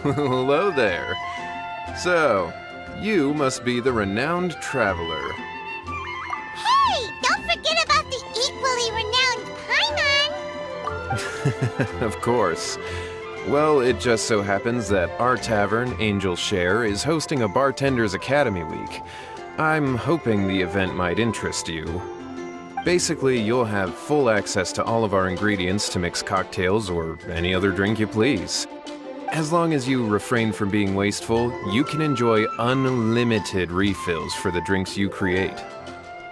Hello there. So, you must be the renowned traveler. Hey, don't forget about the equally renowned Paimon! Of course. Well, it just so happens that our tavern, Angel Share, is hosting a Bartender's Academy Week. I'm hoping the event might interest you. Basically, you'll have full access to all of our ingredients to mix cocktails or any other drink you please. As long as you refrain from being wasteful, you can enjoy unlimited refills for the drinks you create.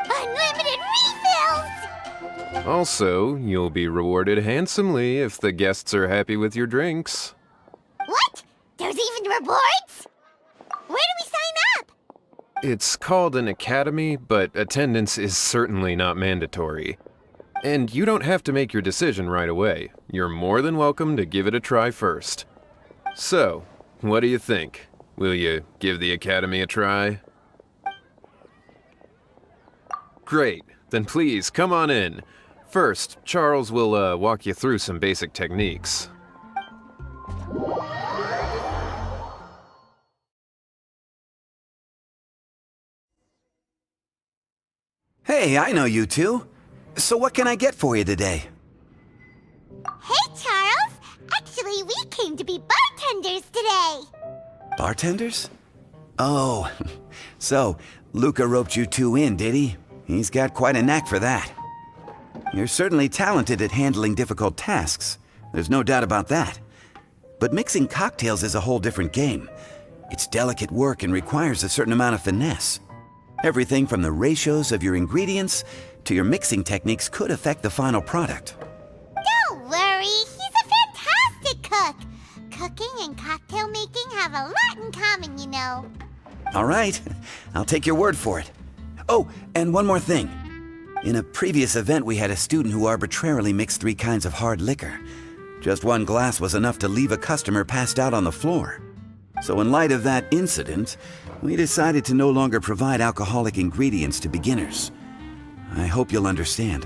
Unlimited refills! Also, you'll be rewarded handsomely if the guests are happy with your drinks. What? There's even rewards? Where do we sign up? It's called an academy, but attendance is certainly not mandatory. And you don't have to make your decision right away. You're more than welcome to give it a try first. So, what do you think? Will you give the academy a try? Great, then please come on in. First, Charles will walk you through some basic techniques. Hey, I know you two. So what can I get for you today? Hey, Charles! Actually, we came to be bartenders today! Bartenders? Oh, so Luca roped you two in, did he? He's got quite a knack for that. You're certainly talented at handling difficult tasks. There's no doubt about that. But mixing cocktails is a whole different game. It's delicate work and requires a certain amount of finesse. Everything from the ratios of your ingredients to your mixing techniques could affect the final product. Don't worry, he's a fantastic cook! Cooking and cocktail making have a lot in common, you know. All right, I'll take your word for it. Oh, and one more thing. In a previous event, we had a student who arbitrarily mixed 3 kinds of hard liquor. Just one glass was enough to leave a customer passed out on the floor. So in light of that incident, we decided to no longer provide alcoholic ingredients to beginners. I hope you'll understand.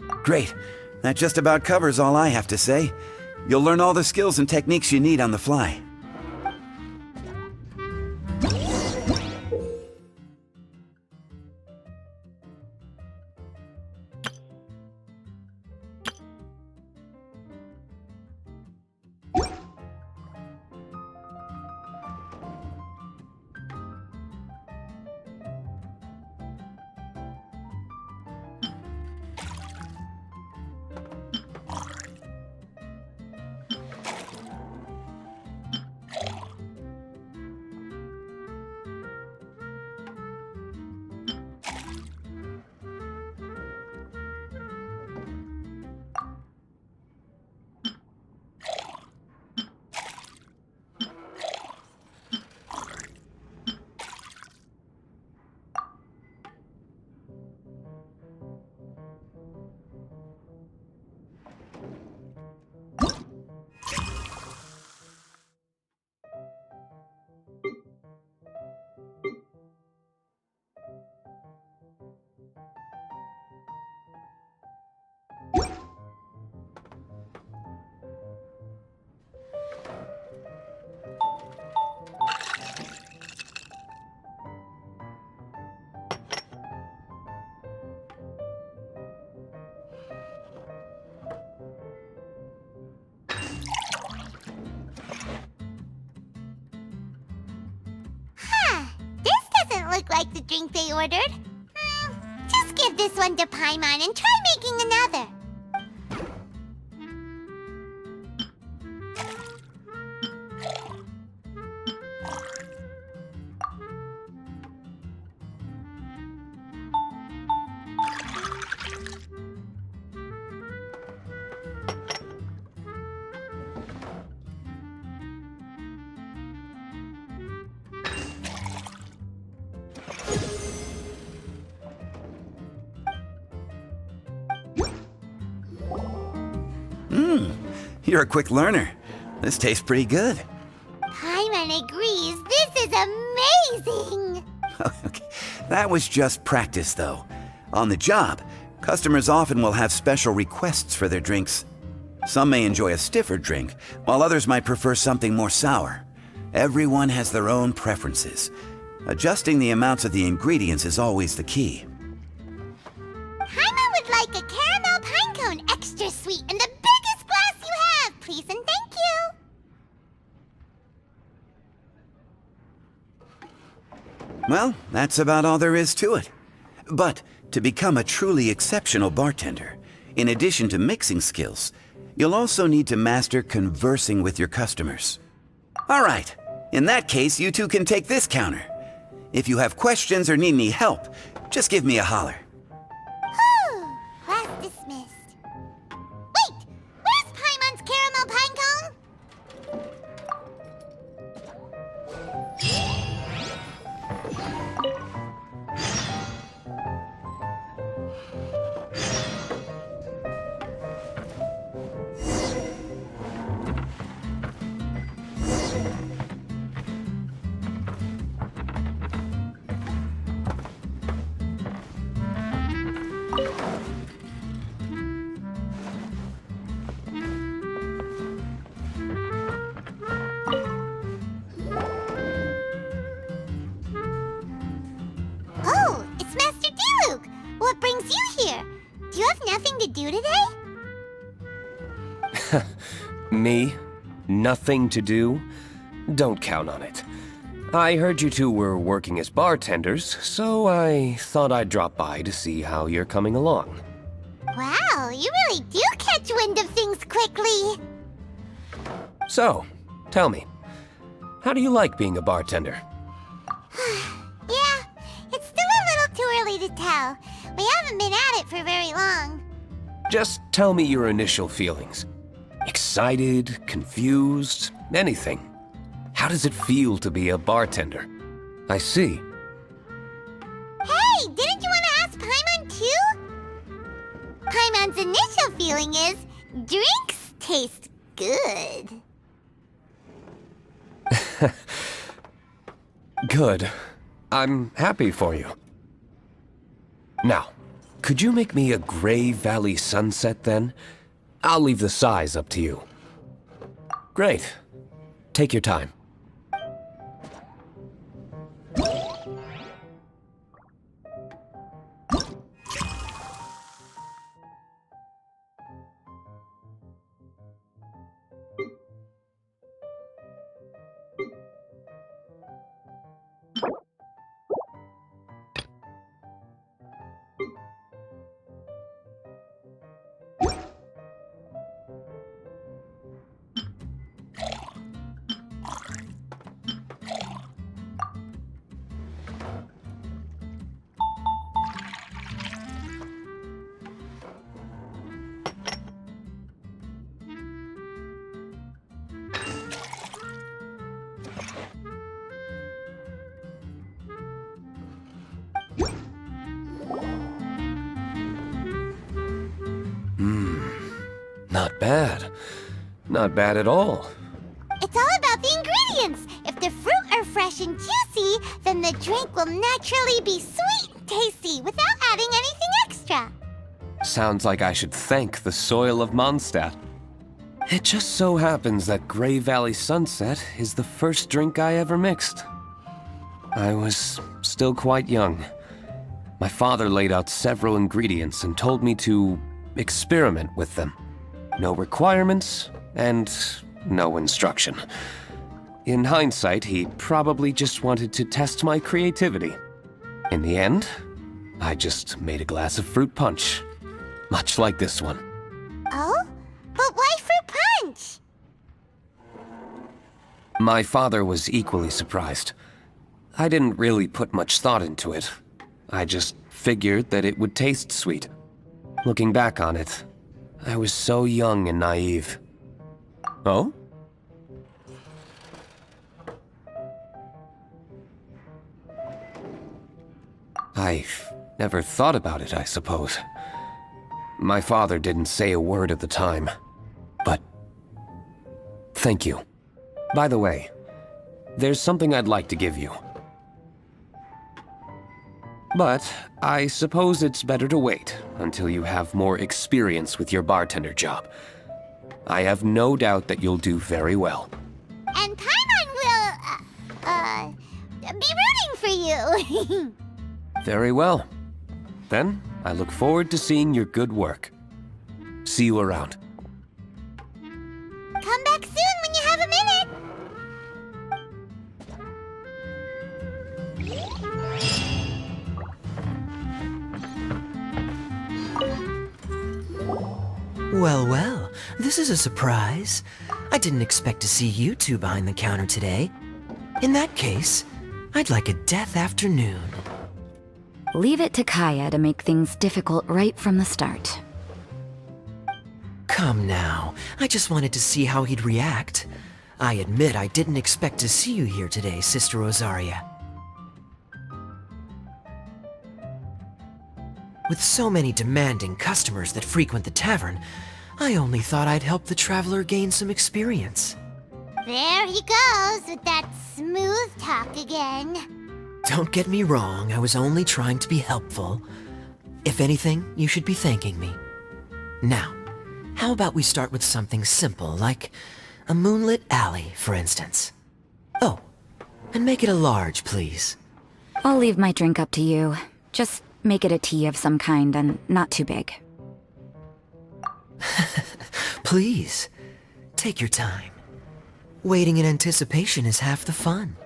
Great. That just about covers all I have to say. You'll learn all the skills and techniques you need on the fly. Look like the drink they ordered. Just give this one to Paimon and try making another. You're a quick learner. This tastes pretty good. Paimon agrees. This is amazing! Okay. That was just practice, though. On the job, customers often will have special requests for their drinks. Some may enjoy a stiffer drink, while others might prefer something more sour. Everyone has their own preferences. Adjusting the amounts of the ingredients is always the key. Paimon would like a caramel pine cone, extra sweet, and the biggest glass you have, please and thank you. Well, that's about all there is to it. But to become a truly exceptional bartender, in addition to mixing skills, you'll also need to master conversing with your customers. All right, in that case, you two can take this counter. If you have questions or need any help, just give me a holler. Whew, class dismissed. Wait, where's Paimon's caramel pine cone? Oh, it's Master Diluc. What brings you here? Do you have nothing to do today? Me? Nothing to do? Don't count on it. I heard you two were working as bartenders, so I thought I'd drop by to see how you're coming along. Wow, you really do catch wind of things quickly. So, tell me, how do you like being a bartender? Yeah, it's still a little too early to tell. We haven't been at it for very long. Just tell me your initial feelings. Excited, confused, anything. How does it feel to be a bartender? I see. Hey, didn't you want to ask Paimon too? Paimon's initial feeling is, drinks taste good. Good. I'm happy for you. Now, could you make me a Gray Valley Sunset then? I'll leave the size up to you. Great. Take your time. Not bad. Not bad at all. It's all about the ingredients. If the fruit are fresh and juicy, then the drink will naturally be sweet and tasty without adding anything extra. Sounds like I should thank the soil of Mondstadt. It just so happens that Gray Valley Sunset is the first drink I ever mixed. I was still quite young. My father laid out several ingredients and told me to experiment with them. No requirements and no instruction. In hindsight, he probably just wanted to test my creativity. In the end, I just made a glass of fruit punch, much like this one. Oh? But why fruit punch? My father was equally surprised. I didn't really put much thought into it. I just figured that it would taste sweet. Looking back on it, I was so young and naive. Oh? I never thought about it, I suppose. My father didn't say a word at the time, but thank you. By the way, there's something I'd like to give you. But I suppose it's better to wait until you have more experience with your bartender job. I have no doubt that you'll do very well. And Paimon will, be rooting for you. Very well. Then, I look forward to seeing your good work. See you around. Come back soon when you have a minute. Well, well, this is a surprise. I didn't expect to see you two behind the counter today. In that case, I'd like a death afternoon. Leave it to Kaeya to make things difficult right from the start. Come now, I just wanted to see how he'd react. I admit I didn't expect to see you here today, Sister Rosaria. With so many demanding customers that frequent the tavern, I only thought I'd help the traveler gain some experience. There he goes with that smooth talk again. Don't get me wrong, I was only trying to be helpful. If anything, you should be thanking me. Now, how about we start with something simple, like a moonlit alley, for instance? Oh, and make it a large, please. I'll leave my drink up to you. Just make it a tea of some kind and not too big. Please, take your time. Waiting in anticipation is half the fun.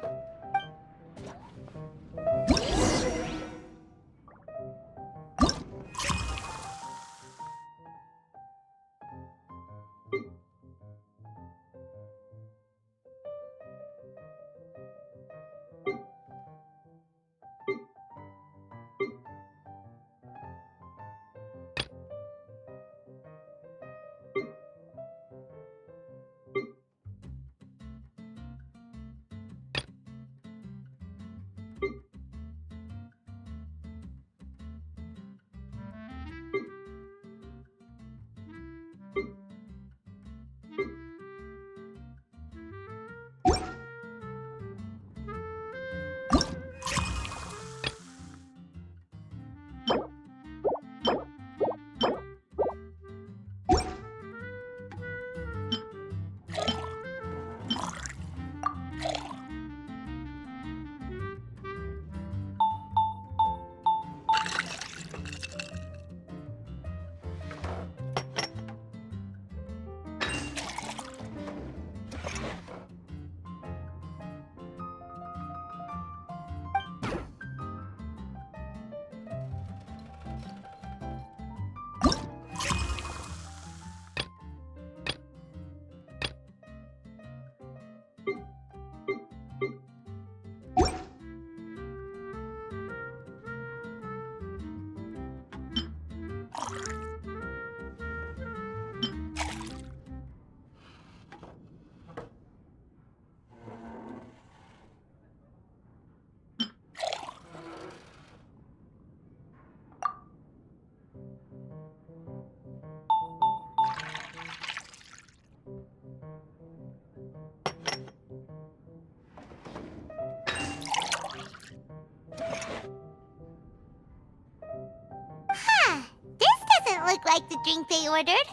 Look like the drink they ordered.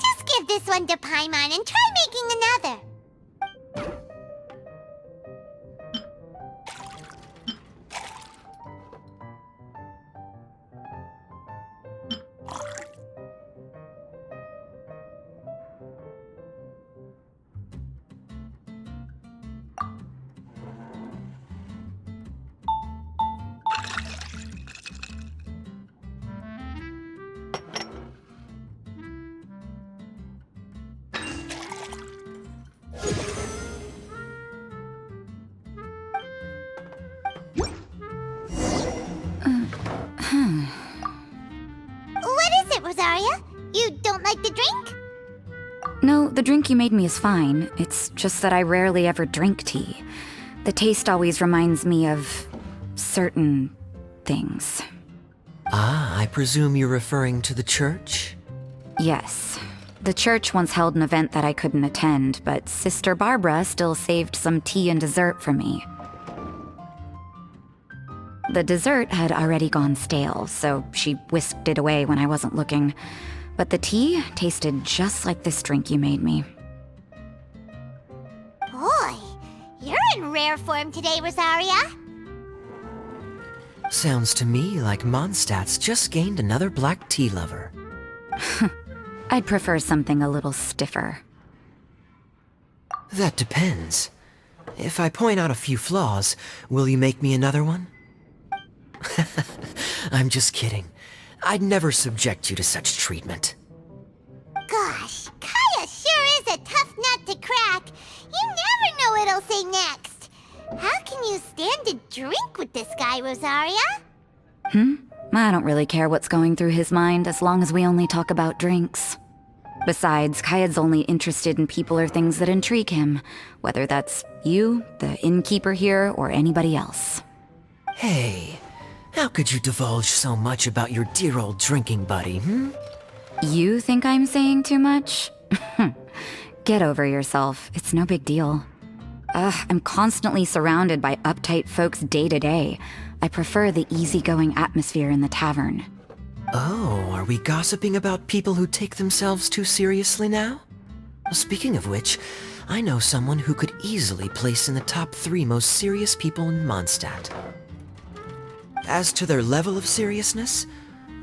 Just give this one to Paimon and try making another. What is it, Rosaria? You don't like the drink? No, the drink you made me is fine. It's just that I rarely ever drink tea. The taste always reminds me of certain things. Ah, I presume you're referring to the church? Yes. The church once held an event that I couldn't attend, but Sister Barbara still saved some tea and dessert for me. The dessert had already gone stale, so she whisked it away when I wasn't looking. But the tea tasted just like this drink you made me. Boy, you're in rare form today, Rosaria. Sounds to me like Mondstadt's just gained another black tea lover. I'd prefer something a little stiffer. That depends. If I point out a few flaws, will you make me another one? I'm just kidding. I'd never subject you to such treatment. Gosh, Kaeya sure is a tough nut to crack. You never know what he'll say next. How can you stand to drink with this guy, Rosaria? I don't really care what's going through his mind as long as we only talk about drinks. Besides, Kaeya's only interested in people or things that intrigue him, whether that's you, the innkeeper here, or anybody else. Hey, how could you divulge so much about your dear old drinking buddy, You think I'm saying too much? Get over yourself. It's no big deal. I'm constantly surrounded by uptight folks day to day. I prefer the easygoing atmosphere in the tavern. Oh, are we gossiping about people who take themselves too seriously now? Speaking of which, I know someone who could easily place in the top 3 most serious people in Mondstadt. As to their level of seriousness,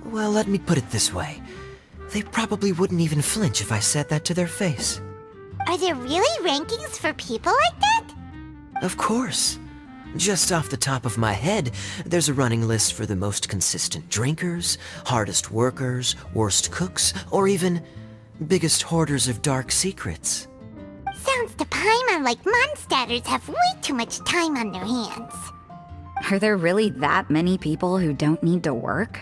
well, let me put it this way. They probably wouldn't even flinch if I said that to their face. Are there really rankings for people like that? Of course. Just off the top of my head, there's a running list for the most consistent drinkers, hardest workers, worst cooks, or even biggest hoarders of dark secrets. Sounds to Paimon like Mondstadters have way too much time on their hands. Are there really that many people who don't need to work?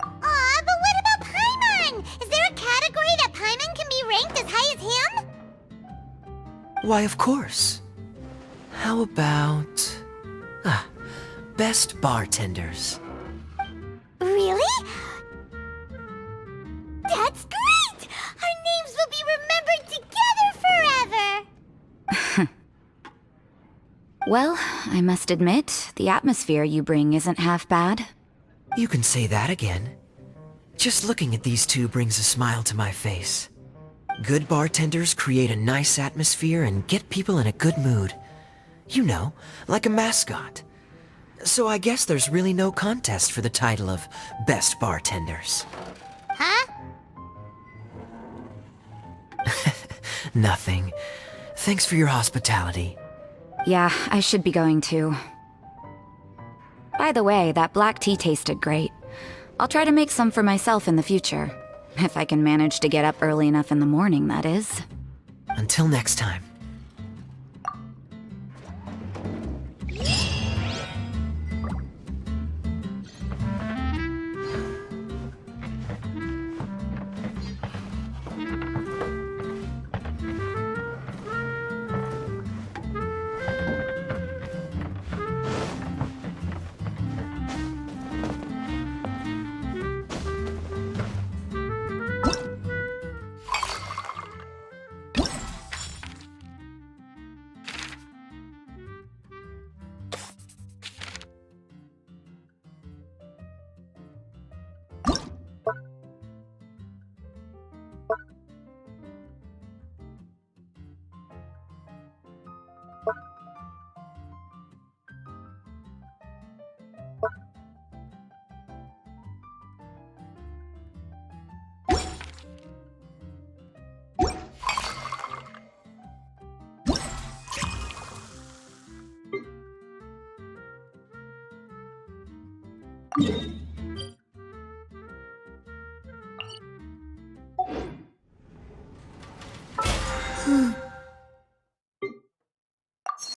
Aw, but what about Paimon? Is there a category that Paimon can be ranked as high as him? Why, of course. How about... best bartenders. Really? That's great! Our names will be remembered together forever! Well, I must admit, the atmosphere you bring isn't half bad. You can say that again. Just looking at these two brings a smile to my face. Good bartenders create a nice atmosphere and get people in a good mood. You know, like a mascot. So I guess there's really no contest for the title of Best Bartenders. Huh? Nothing. Thanks for your hospitality. Yeah, I should be going too. By the way, that black tea tasted great. I'll try to make some for myself in the future. If I can manage to get up early enough in the morning, that is. Until next time.